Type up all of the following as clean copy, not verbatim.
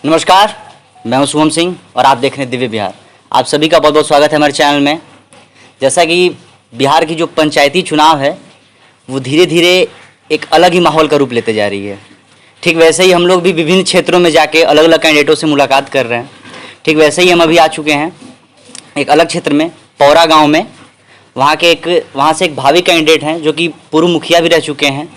नमस्कार, मैं हूं शुभम सिंह और आप देख रहे हैं दिव्य बिहार। आप सभी का बहुत बहुत स्वागत है हमारे चैनल में। जैसा कि बिहार की जो पंचायती चुनाव है वो धीरे धीरे एक अलग ही माहौल का रूप लेते जा रही है। ठीक वैसे ही हम लोग भी विभिन्न क्षेत्रों में जाके अलग अलग कैंडिडेटों से मुलाकात कर रहे हैं। ठीक वैसे ही हम अभी आ चुके हैं एक अलग क्षेत्र में, पौरा गाँव में। वहाँ से एक भावी कैंडिडेट हैं जो कि पूर्व मुखिया भी रह चुके हैं।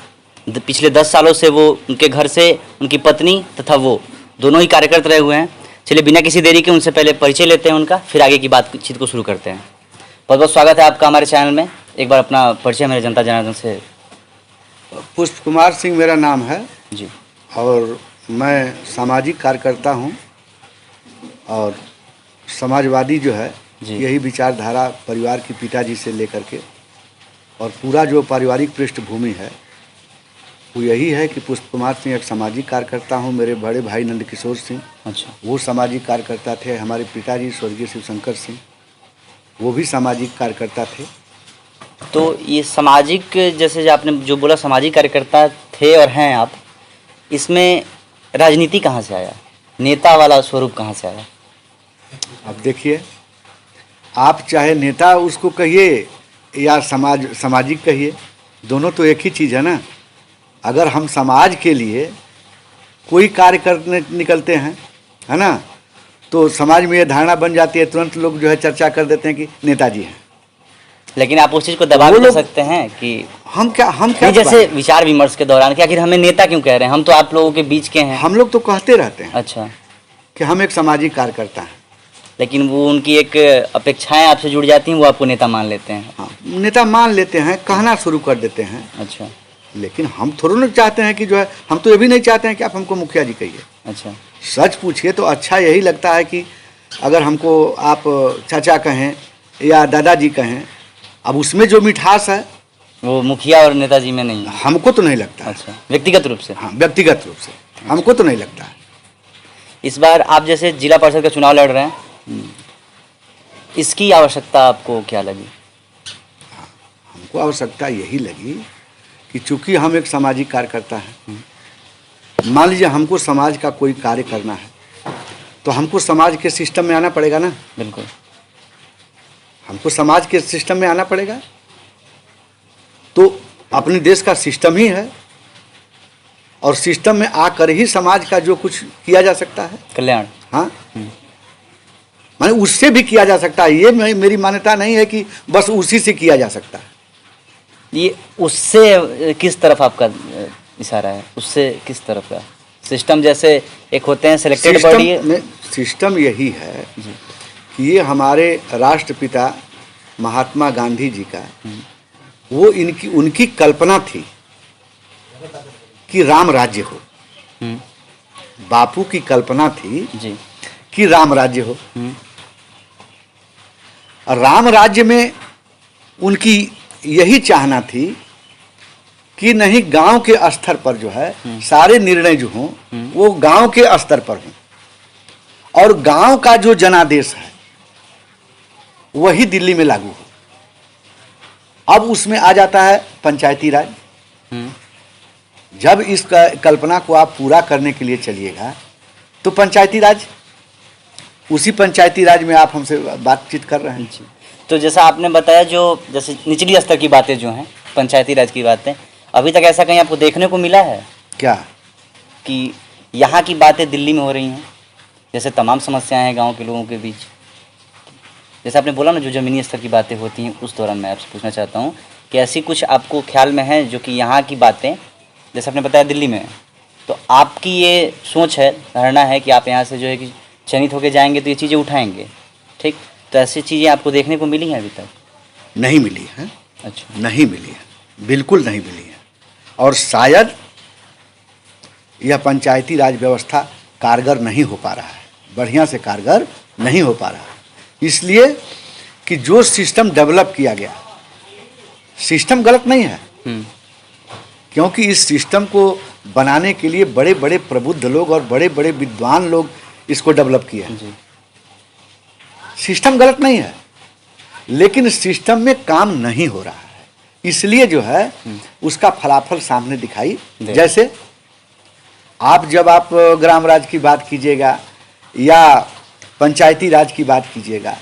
पिछले 10 सालों से वो उनके घर से उनकी पत्नी तथा वो दोनों ही कार्यकर्ता रहे हुए हैं। चलिए बिना किसी देरी के उनसे पहले परिचय लेते हैं उनका, फिर आगे की बातचीत को शुरू करते हैं। बहुत बहुत स्वागत है आपका हमारे चैनल में। एक बार अपना परिचय मेरे जनता जनार्दन से। पुष्प कुमार सिंह मेरा नाम है जी। और मैं सामाजिक कार्यकर्ता हूं और समाजवादी जो है यही विचारधारा परिवार की पिताजी से लेकर के और पूरा जो पारिवारिक पृष्ठभूमि है वो यही है कि पुष्प कुमार सिंह एक सामाजिक कार्यकर्ता हूं। मेरे बड़े भाई नंदकिशोर सिंह वो सामाजिक कार्यकर्ता थे। हमारे पिताजी स्वर्गीय शिवशंकर सिंह वो भी सामाजिक कार्यकर्ता थे। तो ये सामाजिक, जैसे जो आपने जो बोला सामाजिक कार्यकर्ता थे और हैं आप, इसमें राजनीति कहाँ से आया, नेता वाला स्वरूप कहाँ से आया? अब देखिए, आप चाहे नेता उसको कहिए या सामाजिक कहिए, दोनों तो एक ही चीज़ है ना। अगर हम समाज के लिए कोई कार्य करने निकलते हैं, है ना, तो समाज में ये धारणा बन जाती है, तुरंत लोग जो है चर्चा कर देते हैं कि नेताजी हैं। लेकिन आप उस चीज़ को दबा भी सकते हैं कि हम क्या जैसे विचार विमर्श के दौरान कि आखिर हमें नेता क्यों कह रहे हैं, हम तो आप लोगों के बीच के हैं। हम लोग तो कहते रहते हैं अच्छा, कि हम एक सामाजिक कार्यकर्ता हैं, लेकिन वो उनकी एक अपेक्षाएं आपसे जुड़ जाती हैं, वो आपको नेता मान लेते हैं। हाँ, नेता मान लेते हैं, कहना शुरू कर देते हैं। अच्छा, लेकिन हम थोड़ा ना चाहते हैं कि जो है, हम तो ये भी नहीं चाहते हैं कि आप हमको मुखिया जी कहिए। अच्छा, सच पूछिए तो अच्छा यही लगता है कि अगर हमको आप चाचा कहें या दादाजी कहें, अब उसमें जो मिठास है वो मुखिया और नेताजी में नहीं है। हमको तो नहीं लगता है। अच्छा, व्यक्तिगत रूप से? हाँ, व्यक्तिगत रूप से हमको तो नहीं लगता है। इस बार आप जैसे जिला परिषद का चुनाव लड़ रहे हैं, इसकी आवश्यकता आपको क्या लगी? हमको आवश्यकता यही लगी कि चूंकि हम एक सामाजिक कार्यकर्ता हैं, मान लीजिए हमको समाज का कोई कार्य करना है तो हमको समाज के सिस्टम में आना पड़ेगा ना। बिल्कुल, हमको समाज के सिस्टम में आना पड़ेगा। तो अपने देश का सिस्टम ही है और सिस्टम में आकर ही समाज का जो कुछ किया जा सकता है, कल्याण, हाँ, माने उससे भी किया जा सकता है। ये मेरी मान्यता नहीं है कि बस उसी से किया जा सकता है। ये उससे किस तरफ आपका इशारा है? उससे किस तरफ का सिस्टम? जैसे एक होते हैं सिलेक्टेड बॉडी, सिस्टम यही है कि ये हमारे राष्ट्रपिता महात्मा गांधी जी का वो उनकी कल्पना थी कि राम राज्य हो। बापू की कल्पना थी जी कि राम राज्य हो। और राम राज्य में उनकी यही चाहना थी कि नहीं, गांव के स्तर पर जो है सारे निर्णय जो हों वो गांव के स्तर पर हों और गांव का जो जनादेश है वही दिल्ली में लागू हो। अब उसमें आ जाता है पंचायती राज। जब इस कल्पना को आप पूरा करने के लिए चलिएगा तो पंचायती राज, उसी पंचायती राज में आप हमसे बातचीत कर रहे हैं। तो जैसा आपने बताया, जो जैसे निचली स्तर की बातें जो हैं, पंचायती राज की बातें, अभी तक ऐसा कहीं आपको देखने को मिला है क्या कि यहाँ की बातें दिल्ली में हो रही हैं? जैसे तमाम समस्याएं हैं गांव के लोगों के बीच, जैसे आपने बोला ना, जो ज़मीनी स्तर की बातें होती हैं, उस दौरान मैं आपसे पूछना चाहता हूँ कि ऐसी कुछ आपको ख्याल में है जो कि यहाँ की बातें, जैसे आपने बताया दिल्ली में, तो आपकी ये सोच है, धारणा है कि आप यहाँ से जो है कि चयनित होकर जाएंगे तो ये चीज़ें उठाएंगे, ठीक? तो ऐसी चीज़ें आपको देखने को मिली हैं अभी तक? नहीं मिली है। अच्छा, नहीं मिली है, बिल्कुल नहीं मिली है। और शायद यह पंचायती राज व्यवस्था कारगर नहीं हो पा रहा है, बढ़िया से कारगर नहीं हो पा रहा है, इसलिए कि जो सिस्टम डेवलप किया गया, सिस्टम गलत नहीं है, क्योंकि इस सिस्टम को बनाने के लिए बड़े बड़े प्रबुद्ध लोग और बड़े बड़े विद्वान लोग इसको डेवलप किए हैं। सिस्टम गलत नहीं है, लेकिन सिस्टम में काम नहीं हो रहा है, इसलिए जो है उसका फलाफल सामने दिखाई। जैसे आप जब आप ग्राम राज की बात कीजिएगा या पंचायती राज की बात कीजिएगा,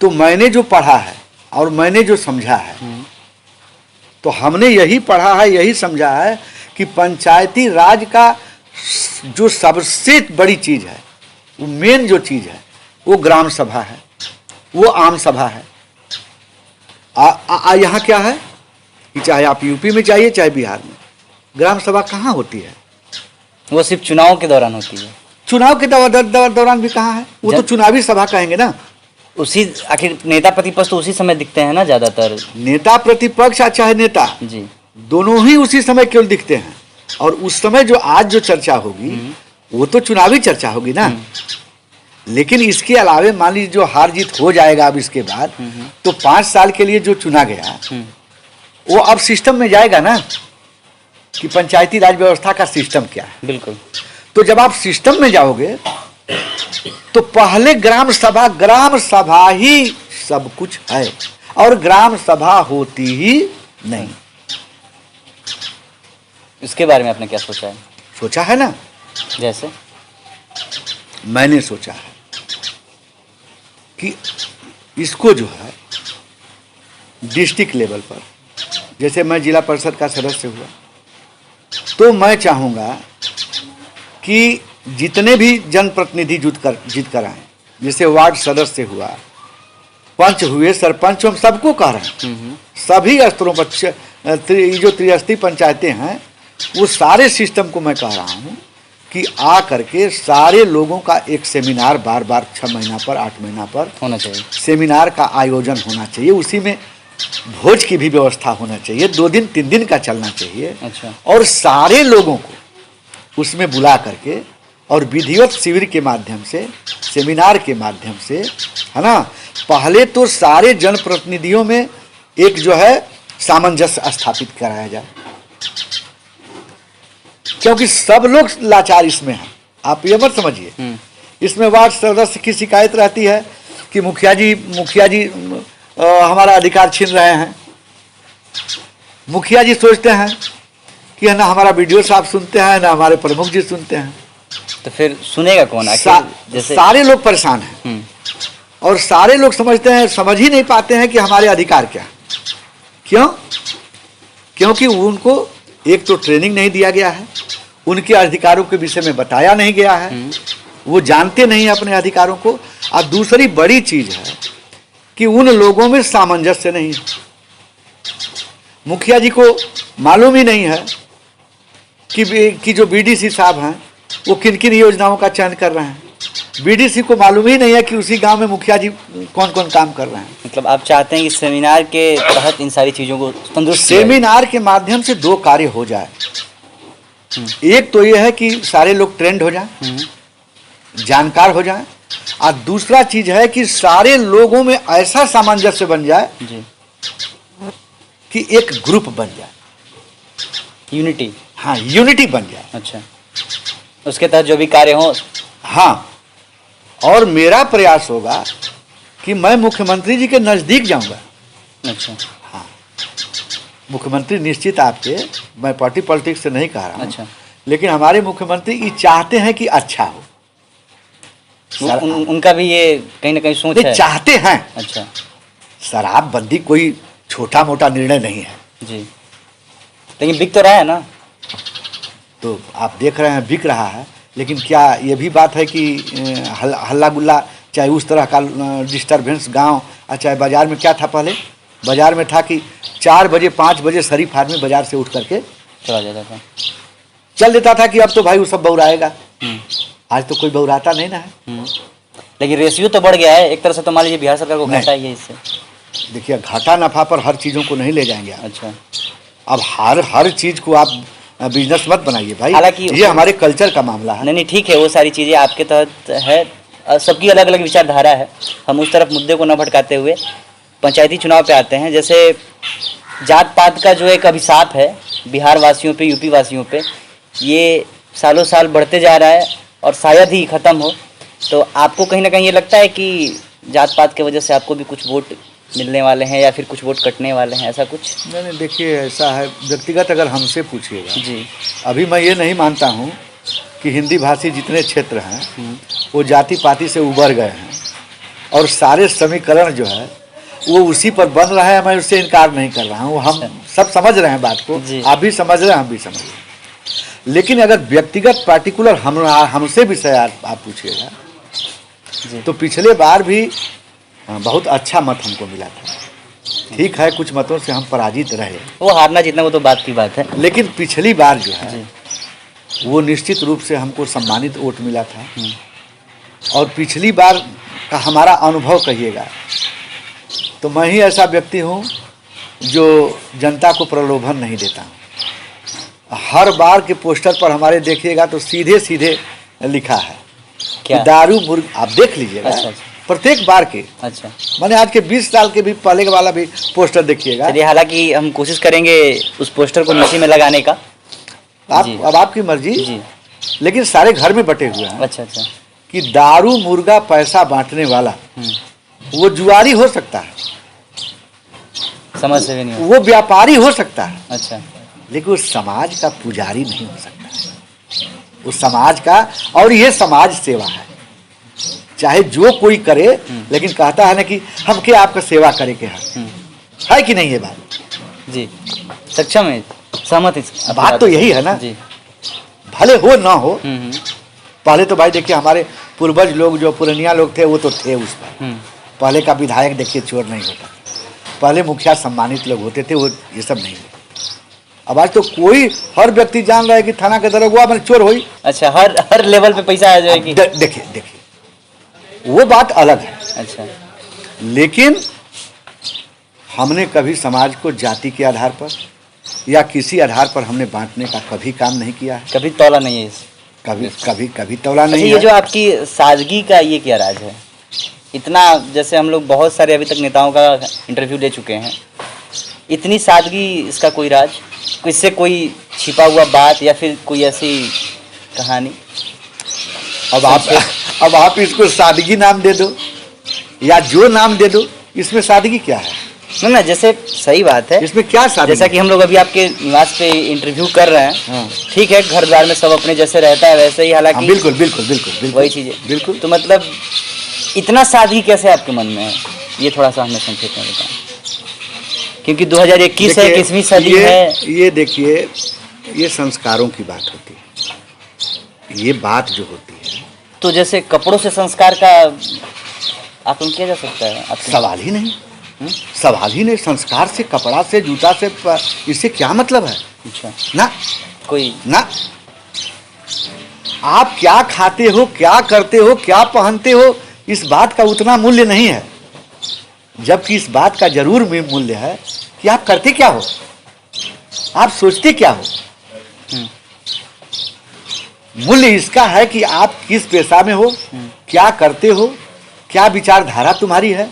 तो मैंने जो पढ़ा है और मैंने जो समझा है, तो हमने यही पढ़ा है, यही समझा है कि पंचायती राज का जो सबसे बड़ी चीज़ है, वो मेन जो चीज़ है, वो ग्राम सभा है, वो आम सभा है। यहाँ क्या है कि चाहे आप यूपी में जाइए चाहे बिहार में, ग्राम सभा कहाँ होती है? वो सिर्फ चुनाव के दौरान होती है। चुनाव के दौरान भी कहाँ है? वो तो चुनावी सभा कहेंगे ना। उसी आखिर नेता प्रतिपक्ष तो उसी समय दिखते हैं ना ज़्यादातर। नेता प्रतिपक्ष या चाहे नेता जी, दोनों ही उसी समय केवल दिखते हैं। और उस समय जो आज जो चर्चा होगी वो तो चुनावी चर्चा होगी ना। लेकिन इसके अलावे मान लीजिए जो हार जीत हो जाएगा अब इसके बाद, तो 5 साल के लिए जो चुना गया वो अब सिस्टम में जाएगा ना कि पंचायती राज व्यवस्था का सिस्टम क्या है। बिल्कुल। तो जब आप सिस्टम में जाओगे तो पहले ग्राम सभा ही सब कुछ है, और ग्राम सभा होती ही नहीं। इसके बारे में आपने क्या सोचा है? सोचा है ना, जैसे मैंने सोचा है कि इसको जो है डिस्ट्रिक्ट लेवल पर, जैसे मैं जिला परिषद का सदस्य हुआ, तो मैं चाहूँगा कि जितने भी जनप्रतिनिधि जीत कर आए, जैसे वार्ड सदस्य हुआ, पंच हुए, सरपंच, हम सबको कह रहे हैं, सभी स्तरों पर जो त्रिस्तरीय पंचायतें हैं, वो सारे सिस्टम को मैं कह रहा हूँ कि आ करके सारे लोगों का एक सेमिनार बार 6 महीना पर 8 महीना पर होना चाहिए। सेमिनार का आयोजन होना चाहिए। उसी में भोज की भी व्यवस्था होना चाहिए, 2 दिन 3 दिन का चलना चाहिए। अच्छा। और सारे लोगों को उसमें बुला करके और विधिवत शिविर के माध्यम से, सेमिनार के माध्यम से, है ना, पहले तो सारे जनप्रतिनिधियों में एक जो है सामंजस्य स्थापित कराया जाए, क्योंकि सब लोग लाचार इसमें हैं। आप ये मत समझिए इसमें वार्ड सदस्य की शिकायत रहती है कि मुखिया जी हमारा अधिकार छीन रहे हैं। मुखिया जी सोचते हैं कि है ना हमारा वीडियो साहब सुनते हैं, ना हमारे प्रमुख जी सुनते हैं। तो फिर सुनेगा कौन? जैसे सारे लोग परेशान हैं और सारे लोग समझते हैं, समझ ही नहीं पाते हैं कि हमारे अधिकार क्या। क्यों? क्योंकि उनको एक तो ट्रेनिंग नहीं दिया गया है, उनके अधिकारों के विषय में बताया नहीं गया है, वो जानते नहीं अपने अधिकारों को। और दूसरी बड़ी चीज है कि उन लोगों में सामंजस्य नहीं है। मुखिया जी को मालूम ही नहीं है कि जो बीडीसी साहब हैं वो किन किन योजनाओं का चयन कर रहे हैं। बीडीसी को मालूम ही नहीं है कि उसी गांव में मुखिया जी कौन कौन काम कर रहे हैं। मतलब आप चाहते हैं कि सेमिनार के तहत इन सारी चीज़ों को तंदुरुस्त सेमिनार के माध्यम से 2 कार्य हो जाए। एक तो ये है कि सारे लोग ट्रेंड हो जाएं, जानकार हो जाएं, और दूसरा चीज है कि सारे लोगों में ऐसा सामंजस्य बन जाए जी, कि एक ग्रुप बन जाए, यूनिटी। हाँ, यूनिटी बन जाए। अच्छा, उसके तहत जो भी कार्य हो। हाँ, और मेरा प्रयास होगा कि मैं मुख्यमंत्री जी के नज़दीक जाऊंगा। अच्छा। हाँ, मुख्यमंत्री निश्चित आपके, मैं पार्टी पॉलिटिक्स से नहीं कह रहा हूँ। अच्छा। लेकिन हमारे मुख्यमंत्री ये चाहते हैं कि अच्छा हो। उनका भी ये कहीं ना कहीं सोच है। चाहते हैं। अच्छा। शराबबंदी कोई छोटा मोटा निर्णय नहीं है जी, लेकिन बिक तो रहा है ना। तो आप देख रहे हैं बिक रहा है, लेकिन क्या ये भी बात है कि हल्ला गुल्ला, चाहे उस तरह का डिस्टर्बेंस गांव, चाहे बाजार में क्या था, पहले बाजार में था कि 4 बजे 5 बजे शरीफ आदमी बाजार से उठ करके चला जाता था, चल देता था कि अब तो भाई वो सब बहुराएगा। आज तो कोई बहुराता नहीं ना है। लेकिन रेशियो तो बढ़ गया है एक तरह से। तो मान लीजिए बिहार सरकार को घाटा ही है इससे। देखिए, घाटा नफा पर हर चीज़ों को नहीं ले जाएंगे आप। अच्छा। अब हर चीज़ को आप बिजनेस मत बनाइए भाई। हालांकि ये हमारे कल्चर का मामला है। नहीं, ठीक है, वो सारी चीज़ें आपके तहत है, सबकी अलग अलग विचारधारा है। हम उस तरफ मुद्दे को न भटकाते हुए पंचायती चुनाव पे आते हैं। जैसे जात पात का जो एक अभिशाप है बिहार वासियों पे, यूपी वासियों पे, ये सालों साल बढ़ते जा रहा है और शायद ही ख़त्म हो। तो आपको कहीं ना कहीं ये लगता है कि जात पात की वजह से आपको भी कुछ वोट मिलने वाले हैं या फिर कुछ वोट कटने वाले हैं, ऐसा कुछ? नहीं, देखिए, ऐसा है, व्यक्तिगत अगर हमसे पूछिएगा जी, अभी मैं ये नहीं मानता हूँ कि हिंदी भाषी जितने क्षेत्र हैं वो जाति पाति से उबर गए हैं और सारे समीकरण जो है वो उसी पर बन रहा है। मैं उससे इनकार नहीं कर रहा हूँ, हम सब समझ रहे हैं बात को, आप भी समझ रहे हैं, हम भी समझ रहे हैं। लेकिन अगर व्यक्तिगत पार्टिकुलर हमसे विषय आप पूछिएगा तो पिछले बार भी बहुत अच्छा मत हमको मिला था। ठीक है, कुछ मतों से हम पराजित रहे, वो हारना जीतना वो तो बात की बात है, लेकिन पिछली बार जो है वो निश्चित रूप से हमको सम्मानित वोट मिला था। और पिछली बार का हमारा अनुभव कहिएगा तो मैं ही ऐसा व्यक्ति हूँ जो जनता को प्रलोभन नहीं देता हूँ। हर बार के पोस्टर पर हमारे देखिएगा तो सीधे सीधे लिखा है क्या? कि दारू मुर्ग, आप देख लीजिएगा। अच्छा। प्रत्येक बार के, अच्छा, मैंने आज के 20 साल के भी पहले वाला भी पोस्टर देखिएगा। चलिए, हालांकि हम कोशिश करेंगे उस पोस्टर को नीचे में लगाने का। अब आपकी मर्जी जी। लेकिन सारे घर में बटे हुए हैं। अच्छा अच्छा। कि दारू मुर्गा पैसा बांटने वाला वो जुआरी हो सकता है, समझ से भी नहीं हो। वो व्यापारी हो सकता है, अच्छा, लेकिन वो समाज का पुजारी नहीं हो सकता है। वो समाज का, और ये समाज सेवा है, चाहे जो कोई करे, लेकिन कहता है ना कि हम क्या आपका सेवा करे के है कि नहीं? ये बात जी सक्षम है, सहमत है। बात तो यही है ना जी। भले हो ना हो। पहले तो भाई देखिए हमारे पूर्वज लोग जो पुरानिया लोग थे वो तो थे उस पर। पहले का विधायक देखिए चोर नहीं होता, पहले मुखिया सम्मानित लोग होते थे, वो ये सब नहीं होता। अब आज तो कोई, हर व्यक्ति जान रहा है कि थाना के दरोगा मैंने चोर हुई। अच्छा, हर लेवल पे पैसा आ जाएगी। देखिए वो बात अलग है। अच्छा, लेकिन हमने कभी समाज को जाति के आधार पर या किसी आधार पर हमने बांटने का कभी काम नहीं किया है। कभी तौला नहीं है इस। कभी तौला नहीं अच्छा, है। ये जो आपकी सादगी का ये क्या राज है? इतना, जैसे हम लोग बहुत सारे अभी तक नेताओं का इंटरव्यू ले चुके हैं, इतनी सादगी, इसका कोई राज, इससे कोई छिपा हुआ बात या फिर कोई ऐसी कहानी? अब आप इसको सादगी नाम दे दो या जो नाम दे दो, इसमें सादगी क्या है? ना, जैसे सही बात है, इसमें क्या सादगी? जैसा कि हम लोग अभी आपके निवास पे इंटरव्यू कर रहे हैं, ठीक है, घर द्वार में सब अपने जैसे रहता है वैसे ही, हालांकि बिल्कुल वही चीज़ है। बिल्कुल। तो मतलब इतना सादगी कैसे आपके मन में है, ये थोड़ा सा हमें संक्षेप में बताएं, क्योंकि 2021 है, 21वीं सदी है। ये देखिए, ये संस्कारों की बात होती है, ये बात जो होती है। तो जैसे कपड़ों से संस्कार का आकलन किया जा सकता है? सवाल ही नहीं, सवाल ही नहीं। संस्कार से, कपड़ा से, जूता से, इससे क्या मतलब है? अच्छा, ना कोई ना, आप क्या खाते हो, क्या करते हो, क्या पहनते हो, इस बात का उतना मूल्य नहीं है, जबकि इस बात का जरूर मूल्य है कि आप करते क्या हो, आप सोचते क्या हो। मूल्य इसका है कि आप किस पेशा में हो, क्या करते हो, क्या विचारधारा तुम्हारी है,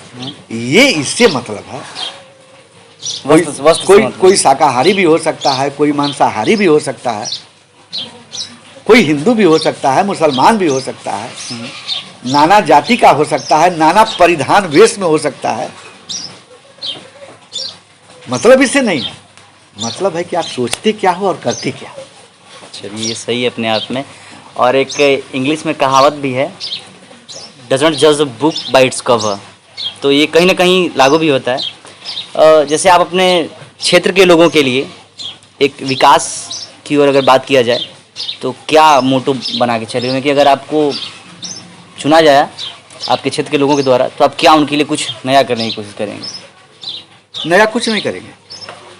ये इससे मतलब है। कोई शाकाहारी भी हो सकता है, कोई मांसाहारी भी हो सकता है, कोई हिंदू भी हो सकता है, मुसलमान भी हो सकता है, नाना जाति का हो सकता है, नाना परिधान वेश में हो सकता है। मतलब इससे नहीं है, मतलब है कि आप सोचते क्या हो और करते क्या हो। चलिए, ये सही है अपने आप में। और एक इंग्लिश में कहावत भी है, डजंट जज a book by its cover, तो ये कहीं ना कहीं लागू भी होता है। जैसे आप अपने क्षेत्र के लोगों के लिए एक विकास की ओर अगर बात किया जाए तो क्या मोटो बना के चले हुए कि अगर आपको चुना जाए आपके क्षेत्र के लोगों के द्वारा, तो आप क्या उनके लिए कुछ नया करने की कोशिश करेंगे? नया कुछ नहीं करेंगे।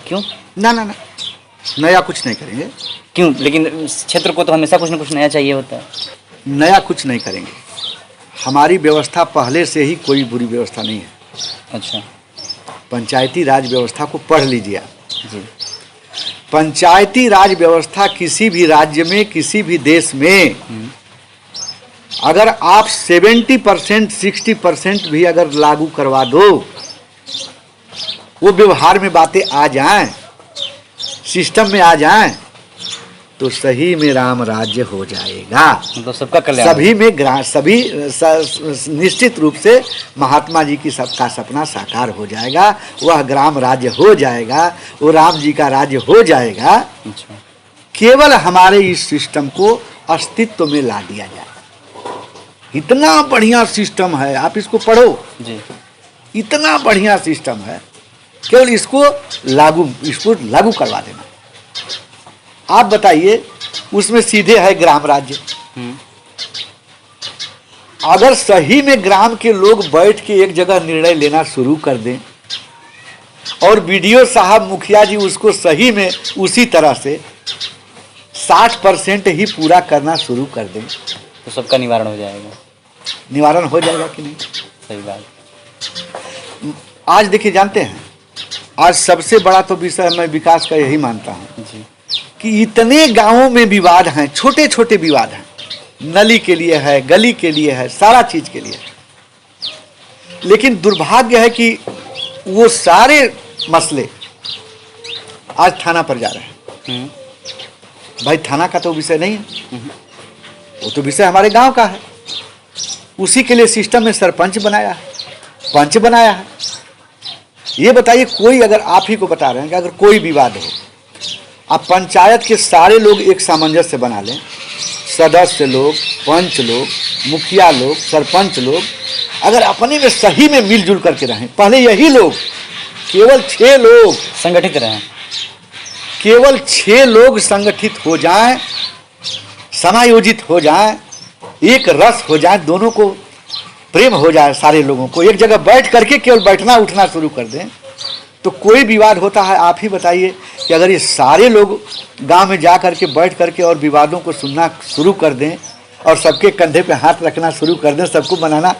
क्यों? ना, नया कुछ नहीं करेंगे। क्यों? लेकिन क्षेत्र को तो हमेशा कुछ ना कुछ नया चाहिए होता है। नया कुछ नहीं करेंगे। हमारी व्यवस्था पहले से ही कोई बुरी व्यवस्था नहीं है। अच्छा, पंचायती राज व्यवस्था को पढ़ लीजिए आप जी। पंचायती राज व्यवस्था किसी भी राज्य में, किसी भी देश में अगर आप 70%, 60% भी अगर लागू करवा दो, वो व्यवहार में बातें आ जाएं, सिस्टम में आ जाएं, तो सही में राम राज्य हो जाएगा। मतलब सबका कल्याण, सभी में सभी निश्चित रूप से महात्मा जी की सबका सपना साकार हो जाएगा। वह ग्राम राज्य हो जाएगा, वो राम जी का राज्य हो जाएगा। अच्छा, केवल हमारे इस सिस्टम को अस्तित्व में ला दिया जाए। इतना बढ़िया सिस्टम है, आप इसको पढ़ो जी। इतना बढ़िया सिस्टम है, केवल इसको लागू करवा देना। आप बताइए, उसमें सीधे है ग्राम राज्य। अगर सही में ग्राम के लोग बैठ के एक जगह निर्णय लेना शुरू कर दें और बीडीओ साहब मुखिया जी उसको सही में उसी तरह से 60% ही पूरा करना शुरू कर दें तो सबका निवारण हो जाएगा। निवारण हो जाएगा कि नहीं? सही बात। आज देखिए, जानते हैं, आज सबसे बड़ा तो विषय मैं विकास का यही मानता हूं जी। कि इतने गांवों में विवाद हैं, छोटे छोटे विवाद हैं, नली के लिए है, गली के लिए है, सारा चीज के लिए। लेकिन दुर्भाग्य है कि वो सारे मसले आज थाना पर जा रहे हैं। भाई, थाना का तो विषय नहीं है, वो तो विषय हमारे गांव का है। उसी के लिए सिस्टम में सरपंच बनाया है, पंच बनाया है। ये बताइए, कोई अगर आप ही को बता रहे हैं कि अगर कोई विवाद हो, आप पंचायत के सारे लोग एक सामंजस्य बना लें, सदस्य लोग, पंच लोग, मुखिया लोग, सरपंच लोग अगर अपने में सही में मिलजुल करके रहें, पहले यही लोग केवल 6 लोग संगठित रहें, केवल 6 लोग संगठित हो जाएं, समायोजित हो जाएं, एक रस हो जाए, दोनों को प्रेम हो जाए, सारे लोगों को एक जगह बैठ करके केवल बैठना उठना शुरू कर दें, तो कोई विवाद होता है? आप ही बताइए कि अगर ये सारे लोग गांव में जा करके बैठ करके और विवादों को सुनना शुरू कर दें और सबके कंधे पे हाथ रखना शुरू कर दें, सबको बनाना,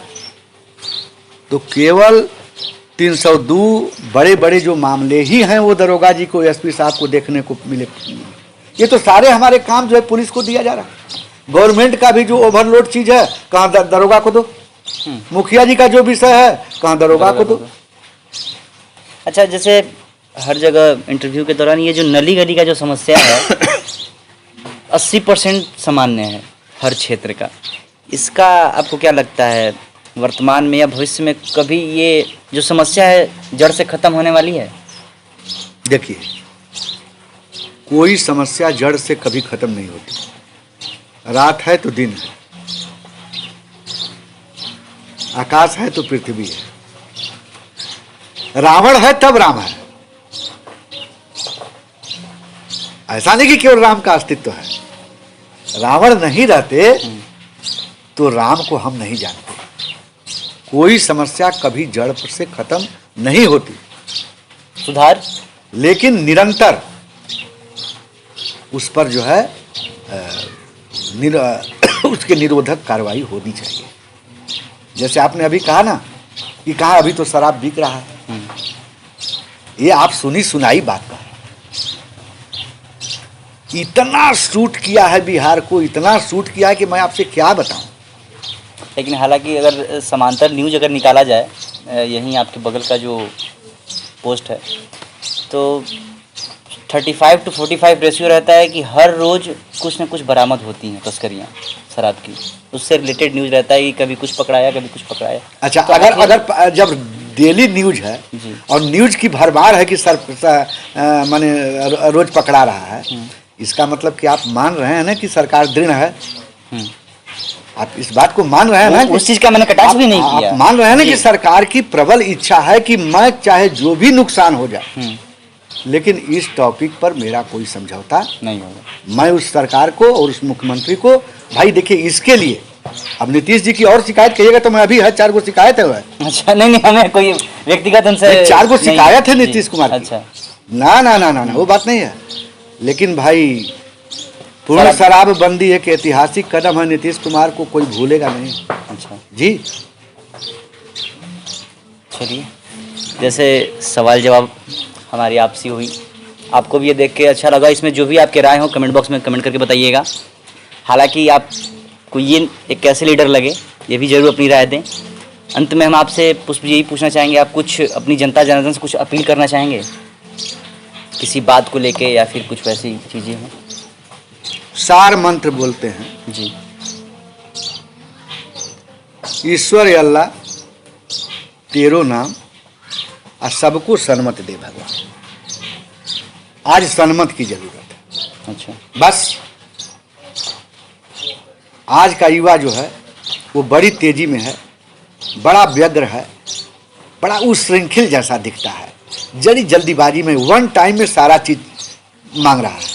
तो केवल 302 बड़े बड़े जो मामले ही हैं वो दरोगा जी को, एसपी साहब को देखने को मिले। ये तो सारे हमारे काम जो है पुलिस को दिया जा रहा है। गवर्नमेंट का भी जो ओवरलोड चीज है, कहाँ दरोगा को दो। मुखिया जी का जो विषय है, कहाँ दरोगा को दो। अच्छा, जैसे हर जगह इंटरव्यू के दौरान ये जो नली गली का जो समस्या है 80% सामान्य है हर क्षेत्र का। इसका आपको क्या लगता है, वर्तमान में या भविष्य में कभी ये जो समस्या है जड़ से खत्म होने वाली है? देखिए, कोई समस्या जड़ से कभी खत्म नहीं होती। रात है तो दिन है, आकाश है तो पृथ्वी है, रावण है तब राम है। ऐसा नहीं कि केवल राम का अस्तित्व है। रावण नहीं रहते तो राम को हम नहीं जानते। कोई समस्या कभी जड़ से खत्म नहीं होती। सुधार, लेकिन निरंतर उस पर जो है उसके निरोधक कार्रवाई होनी चाहिए। जैसे आपने अभी कहा ना कि कहाँ अभी तो शराब बिक रहा है, ये आप सुनी सुनाई बात का है। इतना शूट किया है बिहार को, इतना शूट किया है कि मैं आपसे क्या बताऊं। लेकिन हालांकि अगर समांतर न्यूज अगर निकाला जाए, यहीं आपके बगल का जो पोस्ट है, तो 35 to 45 रेशियो रहता है कि हर रोज कुछ न कुछ बरामद होती हैं तस्करियाँ शराब की। उससे रिलेटेड न्यूज रहता है कि कभी कुछ पकड़ाया, कभी कुछ पकड़ाया। अच्छा, तो अगर जब डेली न्यूज है और न्यूज की भरमार है कि माने रोज पकड़ा रहा है, इसका मतलब कि आप मान रहे हैं ना कि सरकार दृढ़ है। आप इस बात को मान रहे हैं ना? उस चीज का मैंने कटाक्ष भी नहीं किया। आप मान रहे हैं ना कि सरकार की प्रबल इच्छा है कि मैं चाहे जो भी नुकसान हो जाए, लेकिन इस टॉपिक पर मेरा कोई समझौता नहीं होगा। मैं उस सरकार को और उस मुख्यमंत्री को, भाई देखिए, इसके लिए अब नीतीश जी की और शिकायत कहिएगा तो मैं अभी है 4 गो शिकायत है। अच्छा, नहीं, हमें कोई व्यक्तिगत उनसे 4 गो शिकायत है नीतीश कुमार की। अच्छा, ना ना ना ना वो बात नहीं है। लेकिन भाई, पूर्ण शराबबंदी एक ऐतिहासिक कदम है, नीतीश कुमार को कोई भूलेगा नहीं। अच्छा जी, चलिए, जैसे सवाल जवाब हमारी आपसी हुई, आपको भी ये देख के अच्छा लगा। इसमें जो भी आपके राय हो कमेंट बॉक्स में कमेंट करके बताइएगा। हालांकि आपको ये एक कैसे लीडर लगे, ये भी जरूर अपनी राय दें। अंत में हम आपसे पुष्प यही पूछना चाहेंगे, आप कुछ अपनी जनता जनार्दन से कुछ अपील करना चाहेंगे किसी बात को लेके, या फिर कुछ वैसी चीज़ें हैं? सार मंत्र बोलते हैं जी। ईश्वर अल्लाह तेरो नाम और सबको सन्मत दे भगवान। आज सन्मत की जरूरत है। अच्छा। बस आज का युवा जो है वो बड़ी तेजी में है, बड़ा व्यग्र है, बड़ा उच्छृंखल जैसा दिखता है, जल्दी जल्दीबाजी में वन टाइम में सारा चीज मांग रहा है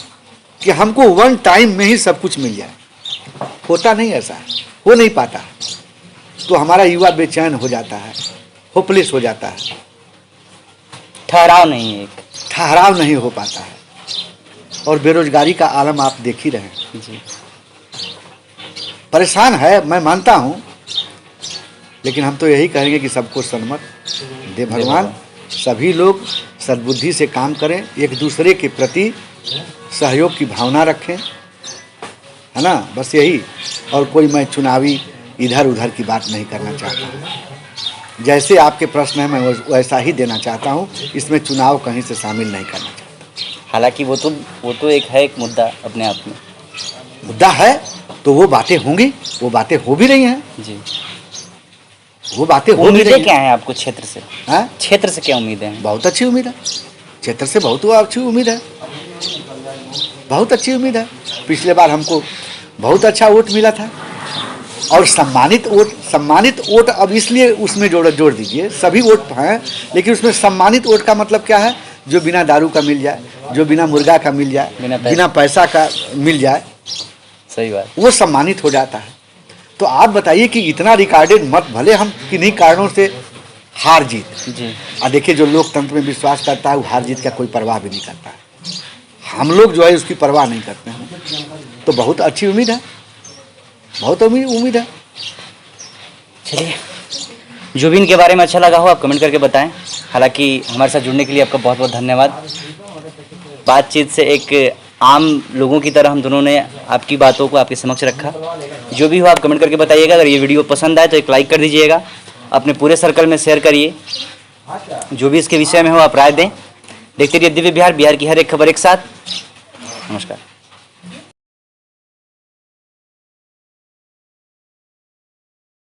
कि हमको वन टाइम में ही सब कुछ मिल जाए। होता नहीं ऐसा, हो नहीं पाता। तो हमारा युवा बेचैन हो जाता है, होपलेस हो जाता है, ठहराव नहीं है, एक ठहराव नहीं हो पाता है। और बेरोजगारी का आलम आप देख ही रहे हैं। जी। परेशान है, मैं मानता हूँ, लेकिन हम तो यही कहेंगे कि सबको सन्मत दे भगवान। सभी लोग सद्बुद्धि से काम करें, एक दूसरे के प्रति सहयोग की भावना रखें, है ना, बस यही। और कोई मैं चुनावी इधर उधर की बात नहीं करना चाहता हूँ। जैसे आपके प्रश्न है मैं वैसा ही देना चाहता हूँ। इसमें चुनाव कहीं से शामिल नहीं करना चाहता। हालांकि वो तो एक है, एक मुद्दा अपने आप में मुद्दा है तो वो बातें होंगी, वो बातें हो भी रही हैं जी। वो बातें हो भी उम्मीदें रही क्या हैं। हैं आपको क्षेत्र से? हाँ? क्षेत्र से क्या उम्मीदें हैं? बहुत अच्छी उम्मीद है, क्षेत्र से बहुत अच्छी उम्मीद है, बहुत अच्छी उम्मीद है। पिछले बार हमको बहुत अच्छा वोट मिला था और सम्मानित वोट अब इसलिए उसमें जोड़ दीजिए। सभी वोट हैं, लेकिन उसमें सम्मानित वोट का मतलब क्या है? जो बिना दारू का मिल जाए, जो बिना मुर्गा का मिल जाए, बिना पैसा का मिल जाए, सही बात, वो सम्मानित हो जाता है। तो आप बताइए कि इतना रिकॉर्डेड मत, भले हम किन्हीं कारणों से हार जीत जी। और देखिए जो लोकतंत्र में विश्वास करता है वो हार जीत का कोई परवाह भी नहीं करता है। हम लोग जो है उसकी परवाह नहीं करते हैं। तो बहुत अच्छी उम्मीद है, बहुत उम्मीद है। चलिए, जो भी इनके बारे में अच्छा लगा हो आप कमेंट करके बताएं। हालांकि हमारे साथ जुड़ने के लिए आपका बहुत बहुत धन्यवाद। बातचीत से एक आम लोगों की तरह हम दोनों ने आपकी बातों को आपके समक्ष रखा। जो भी हो आप कमेंट करके बताइएगा। अगर ये वीडियो पसंद आए तो एक लाइक कर दीजिएगा, अपने पूरे सर्कल में शेयर करिए। जो भी इसके विषय में हो आप राय दें। देखते रहिए दिव्य बिहार, बिहार की हर एक खबर एक साथ। नमस्कार।